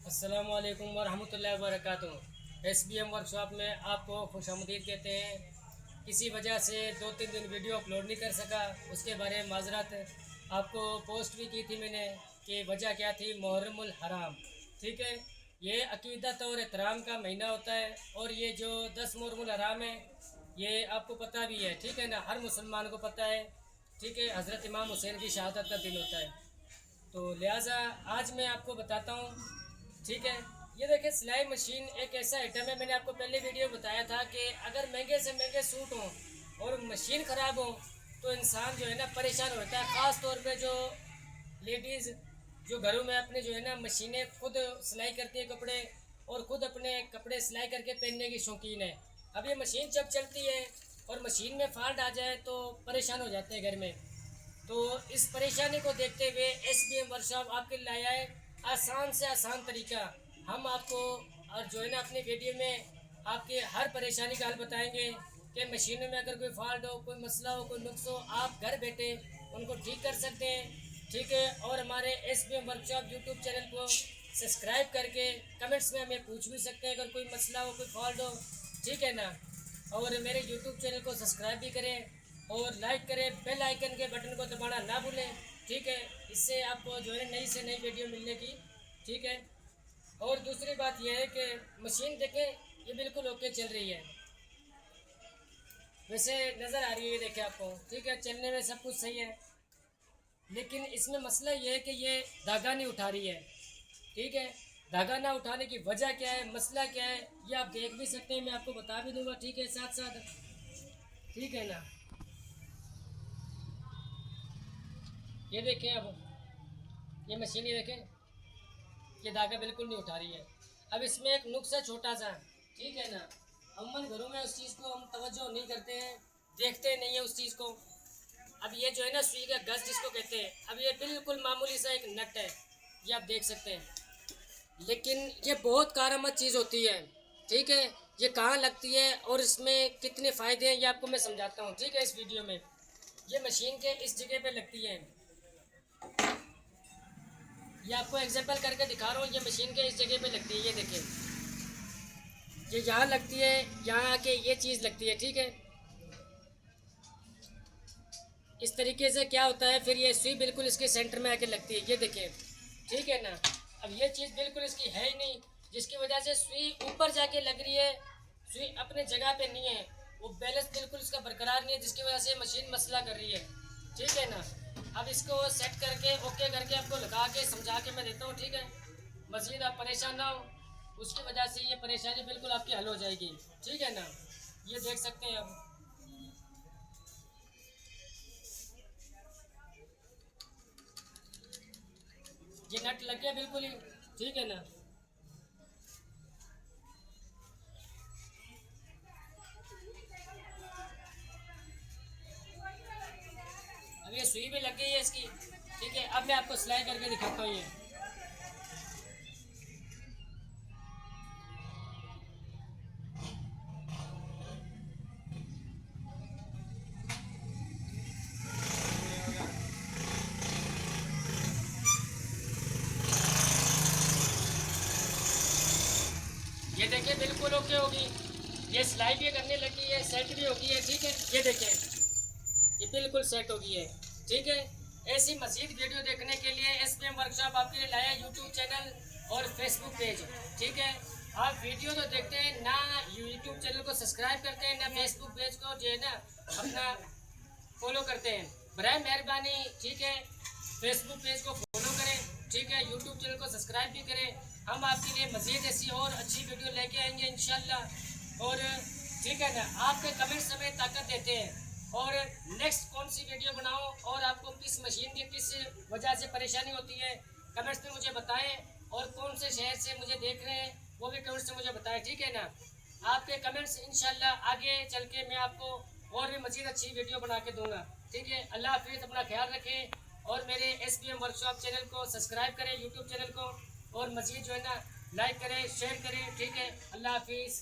अस्सलामु अलैकुम वरहमतुल्लाहि वबरकातुहू। SBM वर्कशॉप में आपको खुशामदीद कहते हैं। किसी वजह से 2-3 दिन वीडियो अपलोड नहीं कर सका, उसके बारे में माजरत। आपको पोस्ट भी की थी मैंने कि वजह क्या थी, मुहर्रमुल हराम। ठीक है, ये अकीदत और एहतराम का महीना होता है और ये जो 10 मुहर्रमुल हराम है ये आपको पता भी है। ठीक है ना, हर मुसलमान को पता है। ठीक है, हज़रत इमाम हुसैन की शहादत का दिन होता है, तो लिहाजा आज मैं आपको बताता हूँ। ठीक है, ये देखिए सिलाई मशीन एक ऐसा आइटम है, मैंने आपको पहले वीडियो बताया था कि अगर महंगे से महंगे सूट हों और मशीन ख़राब हो तो इंसान जो है ना परेशान होता है। ख़ास तौर पे जो लेडीज़ जो घरों में अपने जो है ना मशीनें खुद सिलाई करती है कपड़े और ख़ुद अपने कपड़े सिलाई करके पहनने की शौकीन है। अब ये मशीन जब चलती है और मशीन में फॉल्ट आ जाए तो परेशान हो जाते हैं घर में। तो इस परेशानी को देखते हुए SBM वर्कशॉप आपके लिए लाया है आसान से आसान तरीका। हम आपको और जो है ना अपनी वीडियो में आपके हर परेशानी का हल बताएंगे कि मशीनों में अगर कोई फॉल्ट हो, कोई मसला हो, कोई नुक्स हो, आप घर बैठे उनको ठीक कर सकते हैं। ठीक है, और हमारे SBM वर्कशॉप यूट्यूब चैनल को सब्सक्राइब करके कमेंट्स में हमें पूछ भी सकते हैं अगर कोई मसला हो, कोई फॉल्ट हो। ठीक है ना, और मेरे यूट्यूब चैनल को सब्सक्राइब भी करें और लाइक करें, बेल आइकन के बटन को दबाना ना भूलें। ठीक है, इससे आपको जो है नई से नई वीडियो मिलने की। ठीक है, और दूसरी बात यह है कि मशीन देखें ये बिल्कुल ओके चल रही है, वैसे नज़र आ रही है, देखें आपको। ठीक है, चलने में सब कुछ सही है, लेकिन इसमें मसला ये है कि ये धागा नहीं उठा रही है। ठीक है, धागा ना उठाने की वजह क्या है, मसला क्या है, ये आप देख भी सकते हैं, मैं आपको बता भी दूंगा। ठीक है, साथ साथ। ठीक है ना, ये देखें, अब ये मशीन ये देखें, ये धागा बिल्कुल नहीं उठा रही है। अब इसमें एक नुक्स है छोटा सा। ठीक है ना, अमूमन घरों में उस चीज़ को हम तवज्जो नहीं करते हैं, देखते नहीं है उस चीज़ को। अब ये जो है ना सुई का गज जिसको कहते हैं, अब ये बिल्कुल मामूली सा एक नट है, ये आप देख सकते हैं, लेकिन ये बहुत कारआमद चीज़ होती है। ठीक है, ये कहाँ लगती है और इसमें कितने फ़ायदे हैं ये आपको मैं समझाता हूँ। ठीक है, इस वीडियो में ये मशीन के इस जगह पे लगती है, ये आपको एग्जांपल करके दिखा रहा हूँ। ये मशीन के इस जगह पे लगती है, ये देखिए, ये यहाँ लगती है, यहाँ आके ये चीज़ लगती है। ठीक है, इस तरीके से क्या होता है, फिर ये सुई बिल्कुल इसके सेंटर में आके लगती है, ये देखें। ठीक है ना, अब ये चीज़ बिल्कुल इसकी है ही नहीं, जिसकी वजह से सुई ऊपर जाके लग रही है, सुई अपने जगह पे नहीं है, वो बैलेंस बिल्कुल इसका बरकरार नहीं है, जिसकी वजह से मशीन मसला कर रही है। ठीक है ना, अब इसको सेट करके ओके करके आपको लगा के समझा के मैं देता हूँ। ठीक है, मज़ीद आप परेशान ना हो, उसकी वजह से ये परेशानी बिल्कुल आपकी हल हो जाएगी। ठीक है ना, ये देख सकते हैं आप, ये नट लग गया बिल्कुल ही। ठीक है ना, अब ये सुई भी लग गई है इसकी। ठीक है, अब मैं आपको सिलाई करके दिखाता हूँ। ये देखिए बिल्कुल ओके होगी, ये सिलाई भी करने लगी है, सेट भी होगी है। ठीक है, ये देखें, ये बिल्कुल सेट हो गई है। ठीक है, ऐसी मज़ीद वीडियो देखने के लिए SBM वर्कशॉप आपके लिए लाया यूट्यूब चैनल और फेसबुक पेज। ठीक है, आप वीडियो तो देखते हैं ना, यूट्यूब चैनल को सब्सक्राइब करते हैं ना, फेसबुक पेज को जो है ना अपना फॉलो करते हैं। बराए मेहरबानी, ठीक है, फेसबुक पेज को फॉलो करें। ठीक है, यूट्यूब चैनल को सब्सक्राइब भी करें। हम आपके लिए मज़ीद ऐसी और अच्छी वीडियो लेके आएंगे इंशाल्लाह। और ठीक है ना, आपके कमेंट्स हमें ताकत देते हैं और नेक्स्ट कौन सी वीडियो बनाओ और आपको किस मशीन की किस वजह से परेशानी होती है कमेंट्स में मुझे बताएं, और कौन से शहर से मुझे देख रहे हैं वो भी कमेंट्स में मुझे बताएं। ठीक है ना, आपके कमेंट्स इंशाल्लाह आगे चल के मैं आपको और भी मज़ीद अच्छी वीडियो बना के दूंगा। ठीक है, अल्लाह हाफिज़, अपना ख्याल रखें और मेरे SBM वर्कशॉप चैनल को सब्सक्राइब करें यूट्यूब चैनल को, और मज़ीद जो है ना लाइक करें, शेयर करें। ठीक है, अल्लाह हाफिज़।